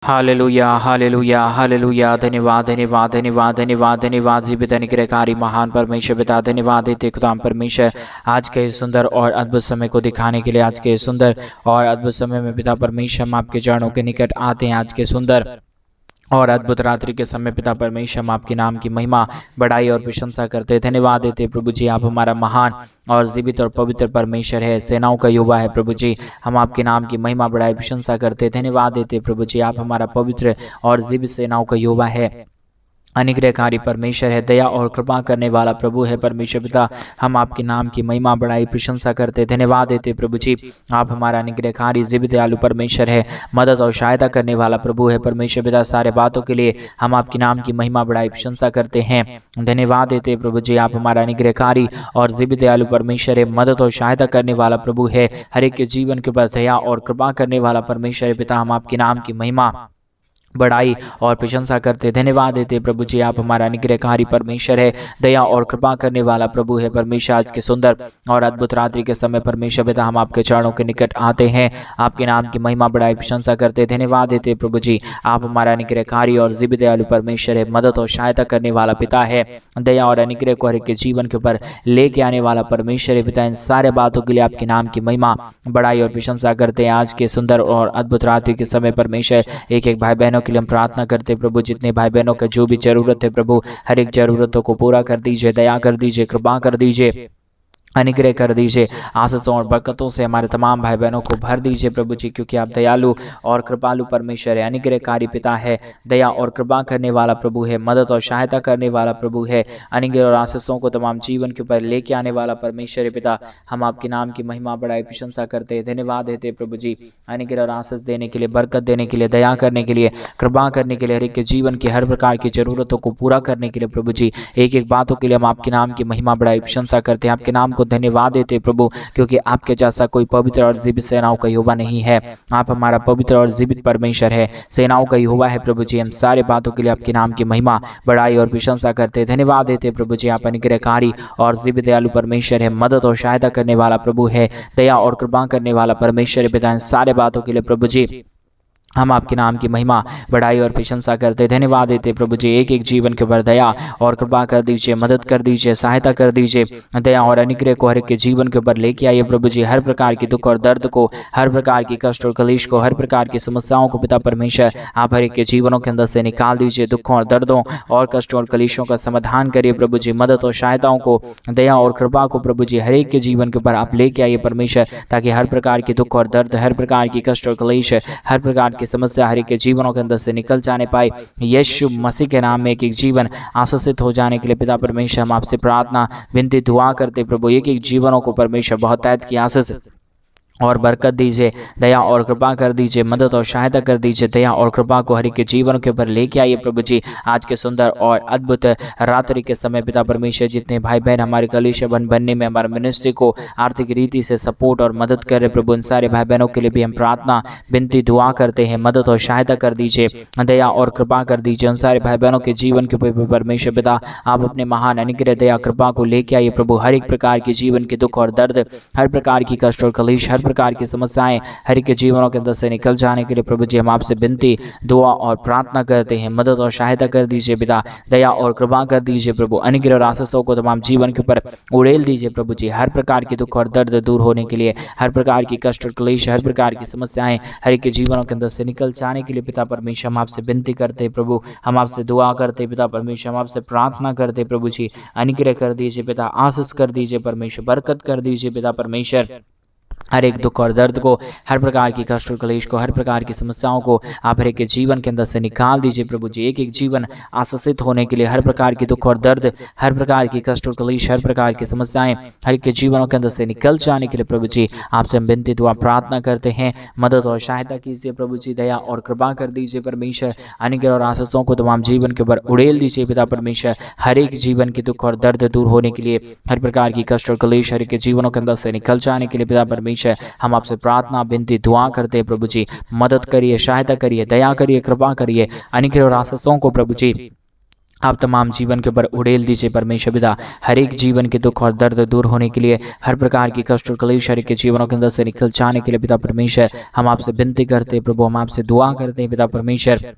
Hallelujah hallelujah hallelujah. धन्यवाद धन्यवाद धन्यवाद धन्यवाद धन्यवाद जीवित अनुग्रहकारी महान परमेश्वर पिता, धन्यवाद देते खुदाम परमेश्वर आज के सुंदर और अद्भुत समय को दिखाने के लिए। आज के सुंदर और अद्भुत समय में पिता परमेश्वर हम आपके चरणों के निकट आते हैं। आज के सुंदर और अद्भुत रात्रि के समय पिता परमेश्वर हम आपके नाम की महिमा, बड़ाई और प्रशंसा करते हैं। धन्यवाद देते प्रभु जी, आप हमारा महान और जीवित और पवित्र परमेश्वर है, सेनाओं का युवा है प्रभु जी। हम आपके नाम की महिमा, बड़ाई, प्रशंसा करते हैं। धन्यवाद देते प्रभु जी, आप हमारा पवित्र और जीवित सेनाओं का युवा है, अनुग्रहकारी परमेश्वर है, दया और कृपा करने वाला प्रभु है परमेश्वर पिता। हम आपके नाम की महिमा, बड़ाई, प्रशंसा करते, धन्यवाद देते प्रभु जी। आप हमारा अनुग्रहकारी जीवित दयालु परमेश्वर है, मदद और सहायता करने वाला प्रभु है परमेश्वर पिता। सारे बातों के लिए हम आपके नाम की महिमा, बड़ाई, प्रशंसा करते हैं। धन्यवाद देते प्रभु जी, आप हमारा अनुग्रहकारी और जीवित दयालु परमेश्वर है, मदद और सहायता करने वाला प्रभु है, हर एक के जीवन के ऊपर दया और कृपा करने वाला परमेश्वर पिता। हम आपके नाम की महिमा, बड़ाई और प्रशंसा करते, धन्यवाद देते प्रभु जी। आप हमारा अनुग्रहकारी परमेश्वर है, दया और कृपा करने वाला प्रभु है परमेश्वर। आज के सुंदर और अद्भुत रात्रि के समय परमेश्वर पिता हम आपके चरणों के निकट आते हैं, आपके नाम की महिमा, बड़ाई, प्रशंसा करते, धन्यवाद देते प्रभु जी। आप हमारा अनुग्रहकारी और जीवित दयालु परमेश्वर है, मदद और सहायता करने वाला पिता है, दया और अनुग्रह को हर एक के जीवन के ऊपर लेके आने वाला परमेश्वर है पिता। इन सारे बातों के लिए आपके नाम की महिमा, बड़ाई और प्रशंसा करते हैं। आज के सुंदर और अद्भुत रात्रि के समय परमेश्वर एक एक भाई बहनों के लिए हम प्रार्थना करते प्रभु, जितने भाई बहनों का जो भी जरूरत है प्रभु, हर एक जरूरतों को पूरा कर दीजिए, दया कर दीजिए, कृपा कर दीजिए, अनुग्रह कर दीजिए। आशीषों और बरकतों से हमारे तमाम भाई बहनों को भर दीजिए प्रभु जी, क्योंकि आप दयालु और कृपालु परमेश्वर है, अनुग्रहकारी पिता है, दया और कृपा करने वाला प्रभु है, मदद और सहायता करने वाला प्रभु है, अनुग्रह और आशीषों को तमाम जीवन के ऊपर लेके आने वाला परमेश्वर है पिता। हम आपके नाम की महिमा, बड़ाई, प्रशंसा करते हैं, धन्यवाद देते प्रभु जी, अनुग्रह और आशीष देने के लिए, बरकत देने के लिए, दया करने के लिए, कृपा करने के लिए, हर एक के जीवन की हर प्रकार की जरूरतों को पूरा करने के लिए प्रभु जी। एक एक बातों के लिए हम आपके नाम की महिमा, बड़ाई, प्रशंसा करते हैं, आपके नाम को धन्यवाद देते प्रभु, क्योंकि आपके जैसा कोई पवित्र और जीवित सेनाओं का यहोवा नहीं है। आप हमारा पवित्र और जीवित परमेश्वर है, सेनाओं का यहोवा है प्रभु जी। हम सारे बातों के लिए आपके नाम की महिमा, बड़ाई और प्रशंसा करते, धन्यवाद देते प्रभु जी। आप अनुग्रहकारी और जीवित दयालु परमेश्वर है, मदद और सहायता करने वाला प्रभु है, दया और कृपा करने वाला परमेश्वर है पिता। इन सारे बातों के लिए प्रभु जी हम आपके नाम की महिमा, बड़ाई और प्रशंसा करते, धन्यवाद देते प्रभु जी। एक एक जीवन के ऊपर दया और कृपा कर दीजिए, मदद कर दीजिए, सहायता कर दीजिए, दया और अनुग्रह को हर एक के जीवन के ऊपर लेके आइए प्रभु जी। हर प्रकार की दुख और दर्द को, हर प्रकार की कष्ट और कलेश को, हर प्रकार की समस्याओं को पिता परमेश्वर आप हर एक के जीवनों के अंदर से निकाल दीजिए। दुखों और दर्दों और कष्टों और कलेशों का समाधान करिए प्रभु जी। मदद और सहायताओं को, दया और कृपा को प्रभु जी हर एक के जीवन के ऊपर आप लेके आइए परमेश्वर, ताकि हर प्रकार की दुख और दर्द, हर प्रकार की कष्ट और कलेश, हर प्रकार की समस्या हर एक के जीवनों के अंदर से निकल जाने पाए। यीशु मसीह के नाम में एक एक जीवन आशीषित हो जाने के लिए पिता परमेश्वर हम आपसे प्रार्थना, विनती, दुआ करते प्रभु। एक एक जीवनों को परमेश्वर बहुत तैत की आशीष और बरकत दीजिए, दया और कृपा कर दीजिए, मदद और सहायता कर दीजिए, दया और कृपा को हर एक के जीवन के ऊपर लेके आइए प्रभु जी। आज के सुंदर और अद्भुत रात्रि के समय पिता परमेश्वर जितने भाई बहन हमारे कलीसिया बनने में, हमारे मिनिस्ट्री को आर्थिक रीति से सपोर्ट और मदद कर रहे प्रभु, उन सारे भाई बहनों के लिए भी हम प्रार्थना, विनती, दुआ करते हैं। मदद और सहायता कर दीजिए, दया और कृपा कर दीजिए। उन सारे भाई बहनों के जीवन के ऊपर परमेश्वर पिता आप अपने महान अनुग्रह, दया, कृपा को लेके आइए प्रभु। हर एक प्रकार की जीवन के दुख और दर्द, हर प्रकार की कष्ट और कलेश, हर प्रकार की समस्याएं हर एक के जीवनों के अंदर से निकल जाने के लिए प्रभु जी हम आपसे विनती, दुआ और प्रार्थना करते हैं। मदद और सहायता कर दीजिए पिता, दया और कृपा कर दीजिए प्रभु। अनुग्रह और आशीषों को तमाम जीवन के ऊपर उड़ेल दीजिए प्रभु जी। हर प्रकार की दुख और दर्द दूर होने के लिए, हर प्रकार की कष्ट और क्लेश, हर प्रकार की समस्याएं हर एक के जीवनों के अंदर से निकल जाने के लिए पिता परमेश्वर हम आपसे विनती करते हैं प्रभु। हम आपसे दुआ करते पिता परमेश्वर, हम आपसे प्रार्थना करते प्रभु जी। अनुग्रह कर दीजिए पिता, आशीष कर दीजिए परमेश्वर, बरकत कर दीजिए पिता परमेश्वर। हर एक दुख और दर्द को, हर प्रकार की कष्ट और क्लेश को, हर प्रकार की समस्याओं को आप हर एक के जीवन के अंदर से निकाल दीजिए प्रभु जी। एक एक जीवन आशीषित होने के लिए, हर प्रकार की दुख और दर्द, हर प्रकार की कष्ट और क्लेश, हर प्रकार की समस्याएं हर एक के जीवनों के अंदर से निकल जाने के लिए प्रभु जी आपसे हम विनती, दुआ, प्रार्थना करते हैं। मदद और सहायता कीजिए प्रभु जी, दया और कृपा कर दीजिए परमेश्वर। अनुग्रह और आशीषों को तमाम जीवन के ऊपर उड़ेल दीजिए पिता परमेश्वर। हर एक जीवन की दुख और दर्द दूर होने के लिए, हर प्रकार की कष्ट और क्लेश हर एक के जीवनों के अंदर से निकल जाने के लिए पिता परमेश्वर हम आपसे प्रार्थना, विनती, दुआ करते हैं प्रभु जी। मदद करिए, सहायता करिए, दया करिए, कृपा करिए। अनुग्रह और आशीषों को प्रभु जी आप तमाम जीवन के ऊपर उड़ेल दीजिए परमेश्वर पिता। हर एक जीवन के दुख और दर्द दूर होने के लिए, हर प्रकार की कष्ट और क्लेश हर एक के जीवनों के अंदर से निकल जाने के लिए पिता परमेश्वर हम आपसे विनती करते हैं प्रभु, हम आपसे दुआ करते हैं पिता परमेश्वर,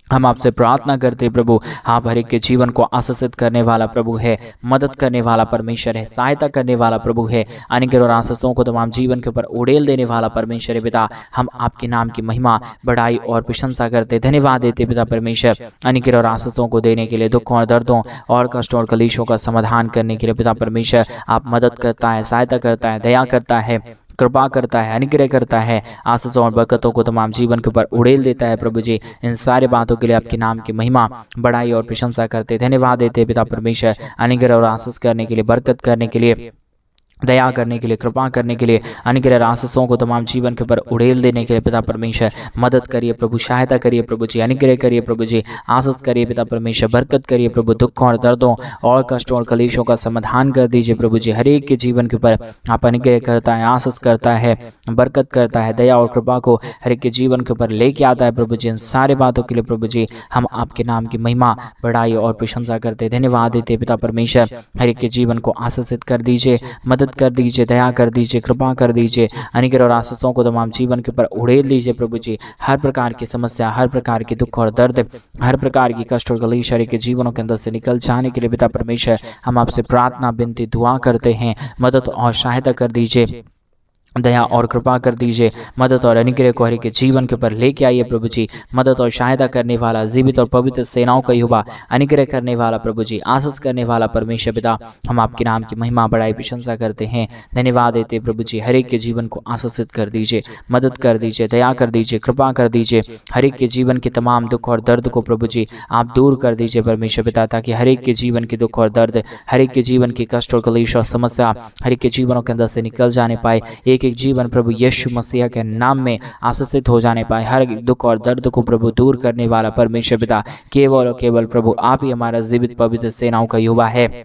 हम आपसे प्रार्थना करते हैं प्रभु। आप हर एक के जीवन को आशीषित करने वाला प्रभु है, मदद करने वाला परमेश्वर है, सहायता करने वाला प्रभु है, अनुग्रह और आशीषों को तमाम जीवन के ऊपर उड़ेल देने वाला परमेश्वर है पिता। हम आपके नाम की महिमा, बड़ाई और प्रशंसा करते, धन्यवाद देते पिता परमेश्वर, अनुग्रह और आशीषों को देने के लिए, दुखों और दर्दों और कष्टों और कलेशों का समाधान करने के लिए पिता परमेश्वर आप मदद करता है, सहायता करता है, दया करता है, कृपा करता है, अनुग्रह करता है, आशीषों और बरकतों को तमाम जीवन के ऊपर उड़ेल देता है प्रभु जी। इन सारे बातों के लिए आपके नाम की महिमा, बड़ाई और प्रशंसा करते, धन्यवाद देते पिता परमेश्वर, अनुग्रह और आशीष करने के लिए, बरकत करने के लिए, दया करने के लिए, कृपा करने के लिए, अनुग्रह आशीषों को तमाम जीवन के ऊपर उड़ेल देने के लिए पिता परमेश्वर मदद करिए प्रभु, सहायता करिए प्रभु जी, अनुग्रह करिए प्रभु जी, आशीष करिए पिता परमेश्वर, बरकत करिए प्रभु, दुखों और दर्दों और कष्टों और कलेशों का समाधान कर दीजिए प्रभु जी। हर एक के जीवन के ऊपर आप अनुग्रह करता है, आशीष करता है, बरकत करता है, दया और कृपा को हर एक के जीवन के ऊपर लेके आता है प्रभु जी। इन सारे बातों के लिए प्रभु जी हम आपके नाम की महिमा, बड़ाई और प्रशंसा करते, धन्यवाद देते पिता परमेश्वर। हर एक के जीवन को आशीषित कर दीजिए, मदद कर दीजिए, दया कर दीजिए, कृपा कर दीजिए, अनुग्रह और आशीषों को तमाम जीवन के ऊपर उड़ेल दीजिए प्रभु जी। हर प्रकार की समस्या, हर प्रकार की दुख और दर्द, हर प्रकार की कष्ट और कलेश के जीवनों के अंदर से निकल जाने के लिए पिता परमेश्वर हम आपसे प्रार्थना, विनती, दुआ करते हैं। मदद और सहायता कर दीजिए, दया और कृपा कर दीजिए, मदद और अनुग्रह को हर एक के जीवन के ऊपर लेके आइए प्रभु जी। मदद और सहायता करने वाला, जीवित और पवित्र सेनाओं का युवा, अनुग्रह करने वाला प्रभु जी, आशीष करने वाला परमेश्वर पिता हम आपके नाम की महिमा, बड़ाई, प्रशंसा करते हैं, धन्यवाद देते प्रभु जी। हर एक के जीवन को आशीषित कर दीजिए, मदद कर दीजिए, दया कर दीजिए, कृपा कर दीजिए। हर एक के जीवन के तमाम दुख और दर्द को प्रभु जी आप दूर कर दीजिए परमेश्वर पिता, ताकि हर एक के जीवन के दुख और दर्द, हर एक के जीवन की कष्ट और कलेश और समस्या हर एक के जीवनों के अंदर से निकल जाने पाए। एक जीवन प्रभु यीशु मसीह के नाम में आशीषित हो जाने पाए। हर दुख और दर्द को प्रभु दूर करने वाला परमेश्वर पिता केवल और केवल प्रभु आप ही हमारा जीवित पवित्र सेनाओं का युवा है,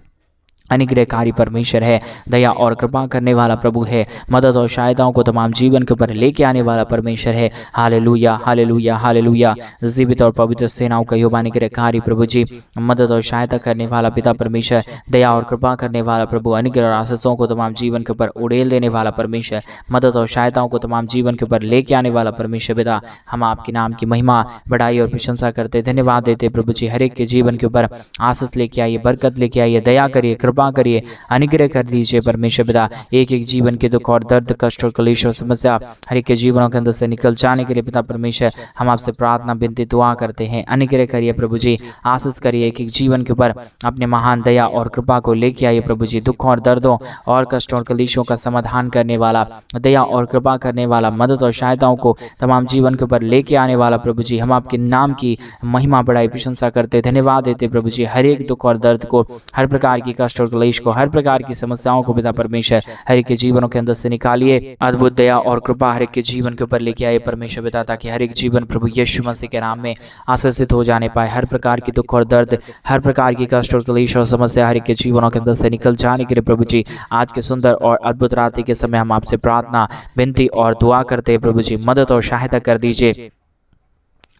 अनुग्रहकारी परमेश्वर है, दया और कृपा करने वाला प्रभु है, मदद और सहायताओं को तमाम जीवन के ऊपर लेके आने वाला परमेश्वर है। Hallelujah, hallelujah, hallelujah. जीवित और पवित्र सेनाओं का युवा अनुग्रहकारी प्रभु जी, मदद और सहायता करने वाला पिता परमेश्वर, दया और कृपा करने वाला प्रभु, अनुग्रह और आशीषों को तमाम जीवन के ऊपर उड़ेल देने वाला परमेश्वर, मदद और सहायताओं को तमाम जीवन के ऊपर लेके आने वाला परमेश्वर पिता हम आपके नाम की महिमा, बड़ाई और प्रशंसा करते, धन्यवाद देते प्रभु जी। हर एक के जीवन के ऊपर आशीष लेके आइए, बरकत लेके आइए, दया करिए, कृपा करिए, अनुग्रह कर दीजिए परमेश्वर पिता। एक एक जीवन के दुख और दर्द, कष्ट और कलेश और समस्या हर एक के जीवनों के अंदर से निकल जाने के लिए पिता परमेश्वर हम आपसे प्रार्थना, विनती, दुआ करते हैं। अनुग्रह करिए प्रभु जी, आशीष करिए, एक एक जीवन के ऊपर अपने महान दया और कृपा को लेके आइए प्रभु जी। दुखों और दर्दों और कष्टों और कलेशों का समाधान करने वाला, दया और कृपा करने वाला, मदद और सहायताओं को तमाम जीवन के ऊपर लेके आने वाला प्रभु जी हम आपके नाम की महिमा, बड़ाई, प्रशंसा करते, धन्यवाद देते प्रभु जी। हर एक दुख और दर्द को, हर प्रकार की कष्ट और कलेश को, हर प्रकार की समस्याओं को पिता परमेश्वर हर एक के जीवनों के अंदर से निकालिए। अद्भुत दया और कृपा हर एक के जीवन के ऊपर लेके आए परमेश्वर पिता, ताकि हर एक जीवन प्रभु यीशु मसीह के नाम में आशीषित हो जाने पाए। हर प्रकार की दुख और दर्द, हर प्रकार की कष्ट और क्लेश और समस्या हर एक के जीवनों के अंदर से निकल जाने के लिए प्रभु जी आज के सुंदर और अद्भुत रात्रि के समय हम आपसे प्रार्थना, विनती और दुआ करते हैं प्रभु जी। मदद और सहायता कर दीजिए,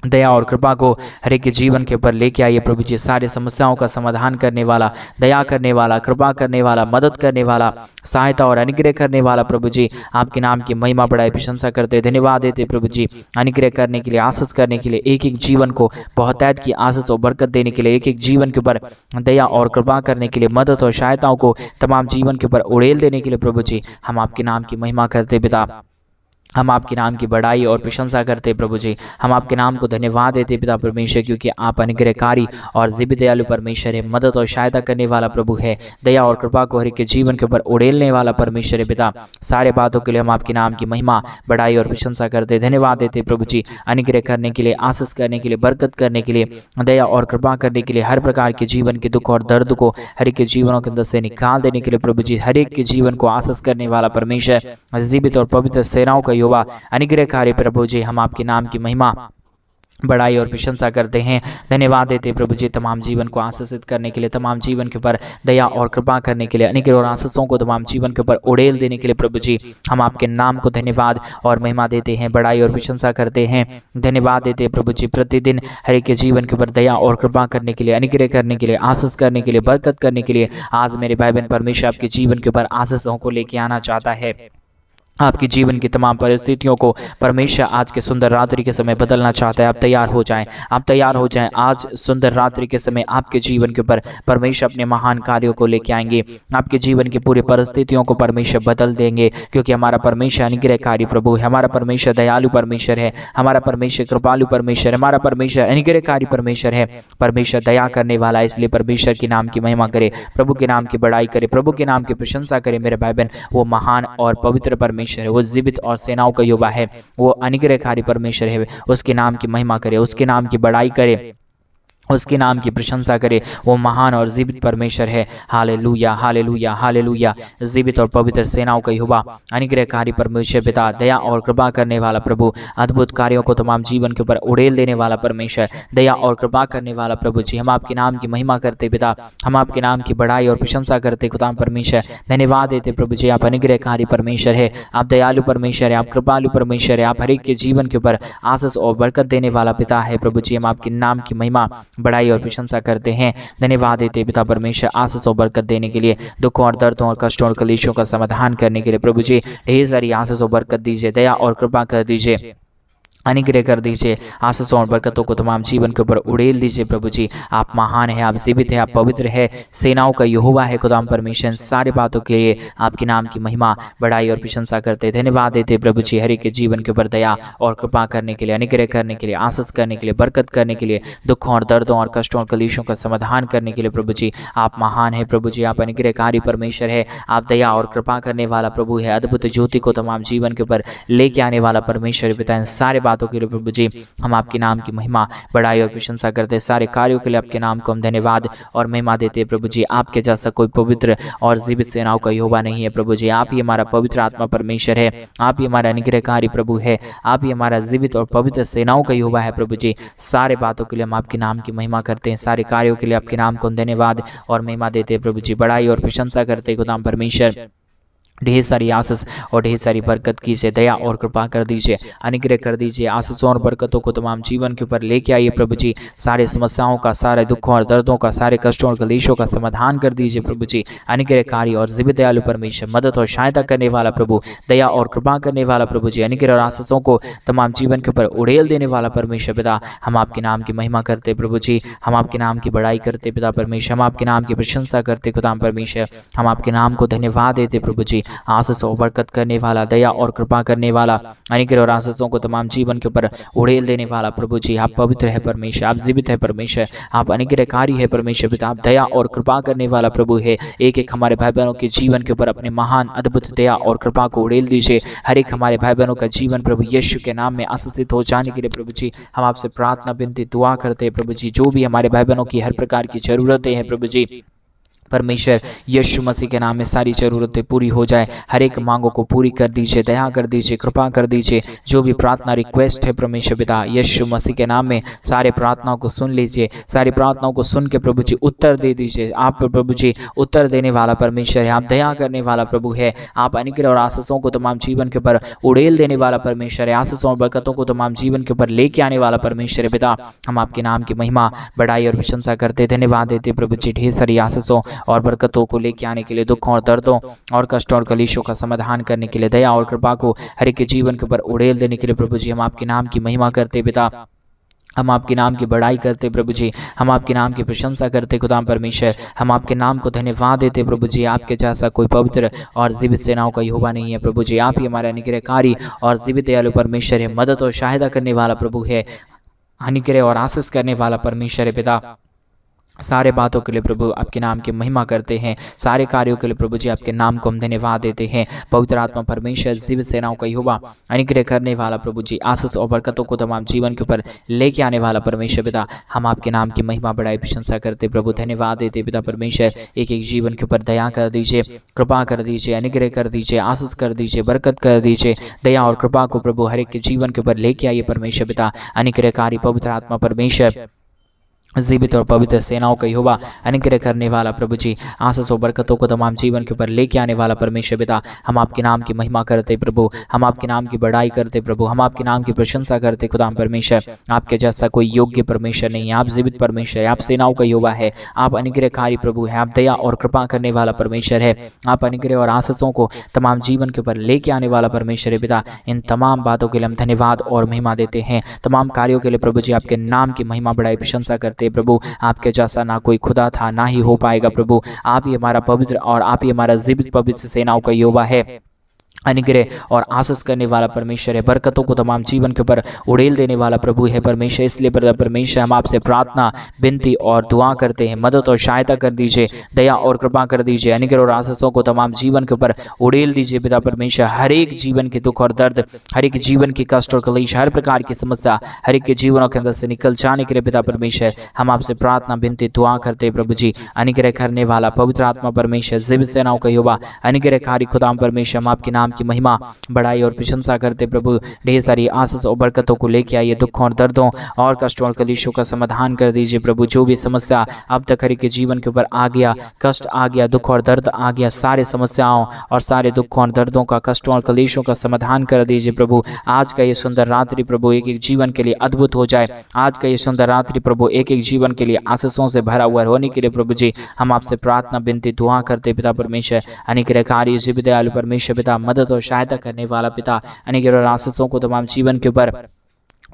दया और कृपा को हर एक के जीवन के ऊपर लेके आइए प्रभु जी। सारी समस्याओं का समाधान करने वाला, दया करने वाला, कृपा करने वाला, मदद करने वाला, सहायता और अनुग्रह करने वाला प्रभु जी आपके नाम की महिमा, बड़ाई, प्रशंसा करते, धन्यवाद देते प्रभु जी। अनुग्रह करने के लिए, आशीष करने के लिए, एक एक जीवन को बहुतायत की आशीष और बरकत देने के लिए, एक एक जीवन के ऊपर दया और कृपा करने के लिए, मदद और सहायताओं को तमाम जीवन के ऊपर उड़ेल देने के लिए प्रभु जी हम आपके नाम की महिमा करते पिता। हम आपके नाम की बड़ाई और प्रशंसा करते प्रभु जी। हम आपके नाम को धन्यवाद देते पिता परमेश्वर, क्योंकि आप अनुग्रहकारी और दिव्य दयालु परमेश्वर है, मदद और सहायता करने वाला प्रभु है, दया और कृपा को हर एक के जीवन के ऊपर उड़ेलने वाला परमेश्वर है पिता। सारे बातों के लिए हम आपके नाम की महिमा, बड़ाई और प्रशंसा करते, धन्यवाद देते प्रभु जी। अनुग्रह करने के लिए, आशीष करने के लिए, बरकत करने के लिए, दया और कृपा करने के लिए, हर प्रकार के जीवन के दुख और दर्द को हर एक के जीवनों के अंदर से निकाल देने के लिए प्रभु जी, हर एक के जीवन को आशीष करने वाला परमेश्वर, जीवित और पवित्र सेनाओं का युवा अनुग्रहकारी प्रभु जी हम आपके नाम की महिमा, बड़ाई और प्रशंसा करते हैं। धन्यवाद देते प्रभु जी तमाम जीवन को आशीषित करने के लिए, तमाम जीवन के ऊपर दया और कृपा करने के लिए, अनुग्रह और आशीषों को तमाम जीवन के ऊपर उड़ेल देने के लिए प्रभु जी हम आपके नाम को धन्यवाद और महिमा देते हैं, बड़ाई और प्रशंसा करते हैं। धन्यवाद देते हैं प्रभु जी प्रतिदिन हर एक के जीवन के ऊपर दया और कृपा करने के लिए, अनुग्रह करने के लिए, आशीष करने के लिए, बरकत करने के लिए। आज मेरे भाई बहन परमेश्वर आपके जीवन के ऊपर आशीषों को लेके आना चाहता है। आपकी जीवन की तमाम परिस्थितियों को परमेश्वर आज के सुंदर रात्रि के समय बदलना चाहता है। आप तैयार हो जाएं, आप तैयार हो जाएं। आज सुंदर रात्रि के समय आपके जीवन के ऊपर परमेश्वर अपने महान कार्यों को लेके आएंगे। आपके जीवन की पूरी परिस्थितियों को परमेश्वर बदल देंगे, क्योंकि हमारा परमेश्वर अनुग्रहकारी प्रभु है, हमारा परमेश्वर दयालु परमेश्वर है, हमारा परमेश्वर कृपालु परमेश्वर है, हमारा परमेश्वर अनुग्रहकारी परमेश्वर है। परमेश्वर दया करने वाला है, इसलिए परमेश्वर के नाम की महिमा करे, प्रभु के नाम की बड़ाई करे, प्रभु के नाम की प्रशंसा करे। मेरे भाई बहन, वो महान और पवित्र परमेश्वर है, वो जीवित और सेनाओं का युवा है, वो अनुग्रहकारी परमेश्वर है। उसके नाम की महिमा करे, उसके नाम की बड़ाई करे, उसके नाम की प्रशंसा करे। वो महान और जीवित परमेश्वर है। Hallelujah, hallelujah, hallelujah. जीवित और पवित्र सेनाओं का यहोवा, अनुग्रहकारी परमेश्वर पिता, दया और कृपा करने वाला प्रभु, अद्भुत कार्यों को तमाम जीवन के ऊपर उड़ेल देने वाला परमेश्वर, दया और कृपा करने वाला प्रभु जी, हम आपके नाम की महिमा करते पिता, हम आपके नाम की बड़ाई और प्रशंसा करते खुदा परमेश्वर। धन्यवाद देते प्रभु जी, आप अनुग्रहकारी परमेश्वर है, आप दयालु परमेश्वर है, आप कृपालु परमेश्वर है, आप हर एक के जीवन के ऊपर आशीष और बरकत देने वाला पिता है प्रभु जी। हम आपके नाम की महिमा, बड़ाई और प्रशंसा करते हैं। धन्यवाद देते पिता परमेश्वर आशीष और बरकत देने के लिए, दुखों और दर्दों और कष्टों और कलेशों का समाधान करने के लिए प्रभु जी ढेर सारी आशीष और बरकत दीजिए, दया और कृपा कर दीजिए, अनुग्रह कर दीजिए, आशीषों और बरकतों को तमाम जीवन के ऊपर उड़ेल दीजिए प्रभु जी। आप महान है, आप जीवित है, आप पवित्र है, सेनाओं का यहोवा है खुदा परमेश्वर। सारी बातों के लिए आपके नाम की महिमा, बड़ाई और प्रशंसा करते धन्यवाद देते प्रभु जी, हर एक के जीवन के ऊपर दया और कृपा करने के लिए, अनुग्रह करने के लिए, आशीष करने के लिए, बरकत करने के लिए, दुखों और दर्दों और कष्टों और कलेशों का समाधान करने के लिए प्रभु जी आप महान है प्रभु जी। आप अनुग्रहकारी परमेश्वर है, आप दया और कृपा करने वाला प्रभु है, अद्भुत ज्योति को तमाम जीवन के ऊपर लेके आने वाला परमेश्वर पिता। सारे बातों के लिए प्रभु जी हम आपके नाम की महिमा, बड़ाई और प्रशंसा करते हैं। सारे कार्यों के लिए आपके नाम को हम धन्यवाद और महिमा देते हैं प्रभु जी। आपके जैसा कोई पवित्र और जीवित सेनाओं का यहोवा नहीं है प्रभु जी। आप ही हमारा पवित्र आत्मा परमेश्वर है, आप ही हमारा अनुग्रहकारी प्रभु है, आप ही हमारा जीवित और पवित्र सेनाओं का यहोवा है प्रभु जी। सारे बातों के लिए हम आपके नाम की महिमा करते हैं, सारे कार्यों के लिए आपके नाम को हम धन्यवाद और महिमा देते हैं प्रभु जी। बड़ाई और प्रशंसा करते हैं खुदा परमेश्वर। ढेर सारी आशीष और ढेर सारी बरकत कीजिए, दया और कृपा कर दीजिए, अनुग्रह कर दीजिए, आशीषों और बरकतों को तमाम जीवन के ऊपर लेके आइए प्रभु जी। सारे समस्याओं का, सारे दुखों और दर्दों का, सारे कष्टों और कलेशों का समाधान कर दीजिए प्रभु जी। अनुग्रहकारी और जीवित दयालु परमेश्वर, मदद और सहायता करने वाला प्रभु, दया और कृपा करने वाला प्रभु जी, अनुग्रह और आशीषों को तमाम जीवन के ऊपर उड़ेल देने वाला परमेश्वर पिता। हम आपके नाम की महिमा करते प्रभु जी, हम आपके नाम की बड़ाई करते पिता परमेश्वर, हम आपके नाम की प्रशंसा करते खुदा परमेश्वर। हम आपके नाम को धन्यवाद देते प्रभु जी। आशीष और बरकत करने वाला, दया और कृपा करने वाला, अनुग्रह और आशीषों को तमाम जीवन के ऊपर उड़ेल देने वाला प्रभु जी। आप पवित्र है परमेश्वर, आप जीवित है परमेश्वर, आप अनुग्रहकारी है परमेश्वर पिता, आप दया और कृपा करने वाला प्रभु है। एक एक हमारे भाई बहनों के जीवन के ऊपर अपने महान अद्भुत दया और कृपा को उड़ेल दीजिए। हर एक हमारे भाई बहनों का जीवन प्रभु यीशु के नाम में आशीषित हो जाने के लिए प्रभु जी हम आपसे प्रार्थना विनती दुआ करते हैं प्रभु जी। जो भी हमारे भाई बहनों की हर प्रकार की जरूरतें हैं प्रभु जी, परमेश्वर यीशु मसीह के नाम में सारी ज़रूरतें पूरी हो जाए। हर एक मांगों को पूरी कर दीजिए, दया कर दीजिए, कृपा कर दीजिए। जो भी प्रार्थना रिक्वेस्ट है परमेश्वर पिता यीशु मसीह के नाम में सारे प्रार्थनाओं को सुन लीजिए, सारी प्रार्थनाओं को सुन के प्रभु जी उत्तर दे दीजिए। आप प्रभु जी उत्तर देने वाला परमेश्वर है, आप दया करने वाला प्रभु है, आप अनुग्रह और आशीषों को तमाम जीवन के ऊपर उड़ेल देने वाला परमेश्वर है, आशीषों और बरकतों को तमाम जीवन के ऊपर लेके आने वाला परमेश्वर है पिता। हम आपके नाम की महिमा, बड़ाई और प्रशंसा करते धन्यवाद देते प्रभु जी। ढेर सारी आशीषों और बरकतों को लेके आने के लिए, दुखों और दर्दों और कष्टों और कलेशों का समाधान करने के लिए, दया और कृपा को हर एक के जीवन के ऊपर उड़ेल देने के लिए प्रभु जी हम आपके नाम की महिमा करते पिता। हम आपके नाम की बड़ाई करते प्रभु जी, हम आपके नाम की प्रशंसा करते खुदा परमेश्वर। हम आपके नाम को धन्यवाद देते प्रभु जी। आपके जैसा कोई पवित्र और जीवित सेनाओं का यहोवा नहीं है प्रभु जी। आप ही हमारे अनुग्रहकारी और जीवित दयालु परमेश्वर है, मदद और सहायता करने वाला प्रभु है, अनुग्रह और आशीष करने वाला परमेश्वर है पिता। सारे बातों के लिए प्रभु आपके नाम की महिमा करते हैं, सारे कार्यों के लिए प्रभु जी आपके नाम को हम धन्यवाद देते हैं। पवित्र आत्मा परमेश्वर जीवित सेनाओं का यहोवा, अनुग्रह करने वाला प्रभु जी, आशीष और बरकतों को तमाम जीवन के ऊपर लेके आने वाला परमेश्वर पिता, हम आपके नाम की महिमा बढ़ाई प्रशंसा करते प्रभु, धन्यवाद देते पिता परमेश्वर। एक एक जीवन के ऊपर दया कर दीजिए, कृपा कर दीजिए, अनुग्रह कर दीजिए, आशीष कर दीजिए, बरकत कर दीजिए, दया और कृपा को प्रभु हर एक के जीवन के ऊपर लेके आइए परमेश्वर पिता। अनुग्रहकारी पवित्र आत्मा परमेश्वर, जीवित और पवित्र सेनाओं का यहोवा, अनुग्रह करने वाला प्रभु जी, आशीष और बरकतों को तमाम जीवन के ऊपर लेके आने वाला परमेश्वर पिता, हम आपके नाम की महिमा करते प्रभु, हम आपके नाम की बड़ाई करते प्रभु, हम आपके नाम की प्रशंसा करते खुदा परमेश्वर। आपके जैसा कोई योग्य परमेश्वर नहीं है, आप जीवित परमेश्वर है, आप सेनाओं का यहोवा है, आप अनुग्रहकारी प्रभु है, आप दया और कृपा करने वाला परमेश्वर है, आप अनुग्रह और आशीषों को तमाम जीवन के ऊपर लेके आने वाला परमेश्वर है पिता। इन तमाम बातों के लिए हम धन्यवाद और महिमा देते हैं, तमाम कार्यों के लिए प्रभु जी आपके नाम की महिमा बढ़ाई प्रशंसा करते प्रभु। आपके जैसा ना कोई खुदा था, ना ही हो पाएगा प्रभु। आप ही हमारा पवित्र और आप ही हमारा जीवित पवित्र सेनाओं का यहोवा है, अनुग्रह और आशीष करने वाला परमेश्वर है, बरकतों को तमाम जीवन के ऊपर उड़ेल देने वाला प्रभु है परमेश्वर। इसलिए परमेश्वर हम आपसे प्रार्थना, विनती और दुआ करते हैं, मदद और सहायता कर दीजिए, दया और कृपा कर दीजिए, अनुग्रह और आशीषों को तमाम जीवन के ऊपर उड़ेल दीजिए पिता परमेश्वर। हर एक जीवन के दुख और दर्द, हर एक जीवन की कष्ट और कलेश, हर प्रकार की समस्या हर एक के जीवनों के अंदर से निकल जाने के लिए पिता परमेश्वर हम आपसे प्रार्थना, विनती, दुआ करते हैं प्रभु जी। अनुग्रह करने वाला पवित्र आत्मा परमेश्वर, जीवित सेनाओं का यहोवा, अनुग्रहकारी खुदा परमेश्वर, हम आपके नाम की महिमा बढ़ाई और प्रशंसा करते प्रभु। ढेर सारी आशीष और बरकतों को लेके आइए, दुखों और दर्दों और कष्टों और कलेशों का समाधान कर दीजिए प्रभु। जो भी समस्या अब तक हर एक के जीवन के ऊपर आ गया, कष्ट आ गया, दुख और दर्द आ गया, सारे समस्याओं और सारे दुखों और दर्दों का, कष्टों और कलेशों का समाधान कर दीजिए प्रभु। आज का ये सुंदर रात्रि प्रभु एक एक जीवन के लिए अद्भुत हो जाए। आज का ये सुंदर रात्रि प्रभु एक एक जीवन के लिए आशीषों से भरा हुआ होने के लिए प्रभु जी हम आपसे प्रार्थना, विनती, दुआ करते पिता परमेश्वर। अनुग्रहकारी जीवित दयालु परमेश्वर पिता, मदद और सहायता करने वाला पिता, अनुग्रह और आशीषों को तमाम जीवन के ऊपर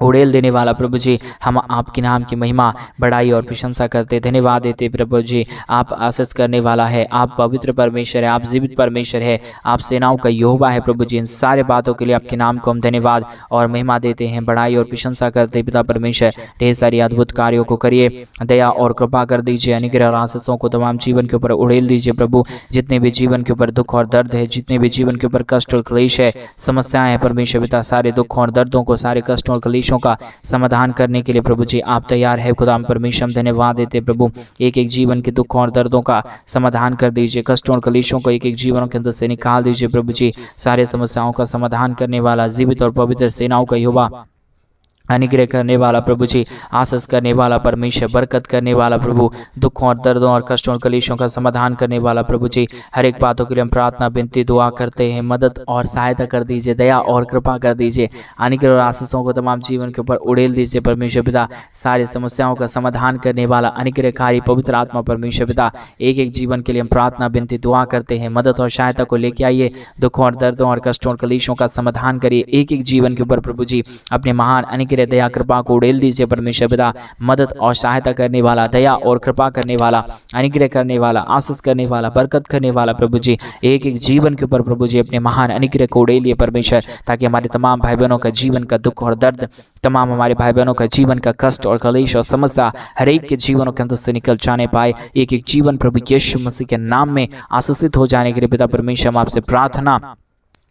उड़ेल देने वाला प्रभु जी, हम आपके नाम की महिमा बढ़ाई और प्रशंसा करते, धन्यवाद देते प्रभु जी। आप आशीष करने वाला है, आप पवित्र परमेश्वर है, आप जीवित परमेश्वर है, आप सेनाओं का यहोवा है प्रभु जी। इन सारे बातों के लिए आपके नाम को हम धन्यवाद और महिमा देते हैं, बढ़ाई और प्रशंसा करते पिता परमेश्वर। ढेर सारी अद्भुत कार्यों को करिए, दया और कृपा कर दीजिए, अनुग्रह और आशीषों को तमाम जीवन के ऊपर उड़ेल दीजिए प्रभु। जितने भी जीवन के ऊपर दुख और दर्द है, जितने भी जीवन के ऊपर कष्ट और क्लेश है, समस्याएं हैं परमेश्वर पिता, सारे दुखों और दर्दों को, सारे कष्टों और क्लेशों का समाधान करने के लिए प्रभु जी आप तैयार है खुदा परमेश्वर। हम धन्यवाद देते प्रभु, एक एक जीवन के दुखों और दर्दों का समाधान कर दीजिए, कष्टों और कलेशों को एक एक जीवनों के अंदर से निकाल दीजिए प्रभु जी। सारे समस्याओं का समाधान करने वाला, जीवित और पवित्र सेनाओं का यहोवा, अनुग्रह करने वाला प्रभु जी, आशीष करने वाला परमेश्वर, बरकत करने वाला प्रभु, दुखों और दर्दों और कष्टों और कलेशों का समाधान करने वाला प्रभु जी। हर एक बातों के लिए हम प्रार्थना, विनती, दुआ करते हैं, मदद और सहायता कर दीजिए, दया और कृपा कर दीजिए, अनुग्रह और आशीषों को तमाम जीवन के ऊपर उड़ेल दीजिए परमेश्वर पिता। सारे समस्याओं का समाधान करने वाला अनुग्रहकारी पवित्र आत्मा परमेश्वर पिता, एक एक जीवन के लिए हम प्रार्थना, विनती, दुआ करते हैं, मदद और सहायता को लेके आइए, दुखों और दर्दों और कष्टों और कलेशों का समाधान करिए एक एक जीवन के ऊपर प्रभु जी। अपने महान अनुग्रह, दया, कृपा को उड़ेल दीजिए परमेश्वर पिता। मदद और सहायता करने वाला, दया और कृपा करने वाला, अनुग्रह करने वाला, आशीष करने वाला, बरकत करने वाला प्रभु जी, एक एक जीवन के ऊपर प्रभु जी अपने महान अनुग्रह को उड़ेलिए परमेश्वर, ताकि हमारे तमाम भाई बहनों का जीवन का दुख और दर्द, तमाम हमारे भाई बहनों का जीवन का कष्ट और कलेश और समस्या हर एक के जीवनों के अंदर से निकल जाने पाए। एक एक जीवन प्रभु यीशु मसीह के नाम में आशीषित हो जाने के लिए पिता परमेश्वर हम आपसे प्रार्थना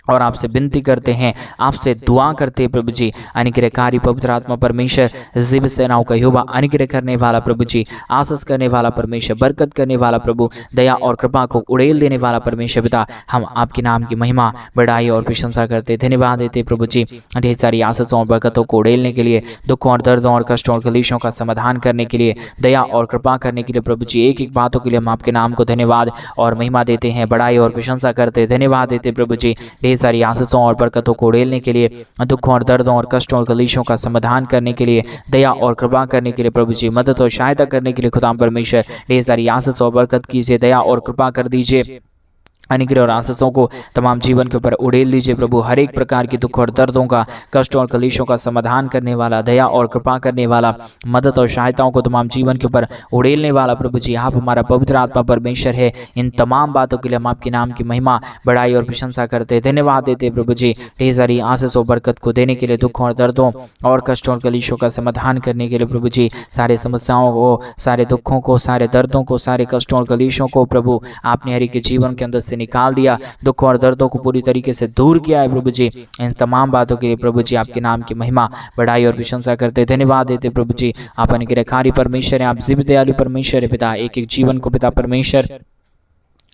और आपसे विनती करते हैं, आपसे दुआ करते हैं प्रभु जी। अनुग्रहकारी पवित्र आत्मा परमेश्वर, जीवित सेनाओं का यहोवा, अनुग्रह करने वाला प्रभु जी, आशीष करने वाला परमेश्वर, बरकत करने वाला प्रभु, दया और कृपा को उड़ेल देने वाला परमेश्वर पिता, हम आपके नाम की महिमा, बढ़ाई और प्रशंसा करते, धन्यवाद देते प्रभु जी। ढेर सारी आशीषों और बरकतों को उड़ेलने के लिए, दुखों और दर्दों और कष्टों और कलेशों का समाधान करने के लिए, दया और कृपा करने के लिए प्रभु जी, एक एक बातों के लिए हम आपके नाम को धन्यवाद और महिमा देते हैं, बढ़ाई और प्रशंसा करते, धन्यवाद देते प्रभु जी। सारी आशीषों और बरकतों को उड़ेलने के लिए, दुखों और दर्दों और कष्टों और कलेशों का समाधान करने के लिए, दया और कृपा करने के लिए प्रभु जी, मदद और सहायता करने के लिए खुदा परमेश्वर ढेर सारी आशीष और बरकत कीजिए, दया और कृपा कर दीजिए, अनुग्रह और आशीषों को तमाम जीवन के ऊपर उड़ेल दीजिए प्रभु। हर एक प्रकार की दुख और दर्दों का, कष्ट और कलेशों का समाधान करने वाला, दया और कृपा करने वाला, मदद और सहायताओं को तमाम जीवन के ऊपर उड़ेलने वाला प्रभु जी आप हमारा पवित्र आत्मा परमेश्वर है। इन तमाम बातों के लिए हम आपके नाम की महिमा, बड़ाई और प्रशंसा करते, धन्यवाद देते प्रभु जी। ढेर सारी आशीष और बरकत को देने के लिए, दुखों और दर्दों और कष्टों और कलेशों का समाधान करने के लिए प्रभु जी, सारे समस्याओं को, सारे दुखों को, सारे दर्दों को, सारे कष्टों और कलेशों को प्रभु आपने हर एक के जीवन के अंदर से निकाल दिया, दुख और दर्दों को पूरी तरीके से दूर किया है प्रभु जी। इन तमाम बातों के लिए प्रभु जी आपके नाम की महिमा, बड़ाई और प्रशंसा करते, धन्यवाद देते प्रभु जी। आप अनुग्रहकारी परमेश्वर हैं, आप जीवित दयालु परमेश्वर है पिता। एक एक जीवन को पिता परमेश्वर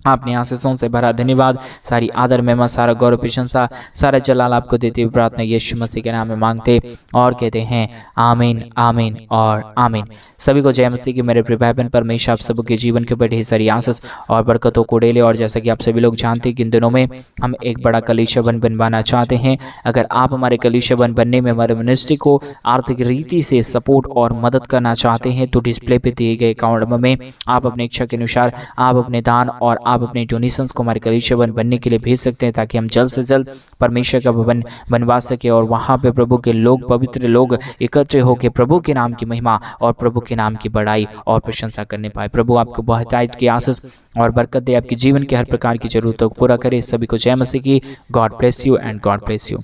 आपने आशीषों से भरा, धन्यवाद। सारी आदर महिमा, सारा गौरव प्रशंसा, सारा जलाल आपको देते हुए प्रार्थना यीशु मसीह के नाम में मांगते और कहते हैं आमीन, आमीन और आमीन। सभी को जय मसीह की मेरे प्रिय भाई बहन। परमेश्वर आप सबके जीवन के ऊपर ढेर सारी आशीष और बरकतों को डेले। और जैसा कि आप सभी लोग जानते हैं कि इन दिनों में हम एक बड़ा कलीसिया वन बनवाना चाहते हैं। अगर आप हमारे कलीसिया वन बनने में हमारे मिनिस्ट्री को आर्थिक रीति से सपोर्ट और मदद करना चाहते हैं तो डिस्प्ले पे दिए गए अकाउंट नंबर में आप अपने इच्छा के अनुसार आप अपने दान और आप अपने डोनेशंस को हमारे कलीसिया वन बनने के लिए भेज सकते हैं, ताकि हम जल्द से जल्द परमेश्वर का भवन बनवा सके और वहाँ पे प्रभु के लोग, पवित्र लोग इकट्ठे होकर प्रभु के नाम की महिमा और प्रभु के नाम की बड़ाई और प्रशंसा करने पाए। प्रभु आपको बहुतायत की आशीष और बरकत दे, आपके जीवन के हर प्रकार की जरूरतों को पूरा करे। सभी को जय मसीह की। God bless you and God bless you.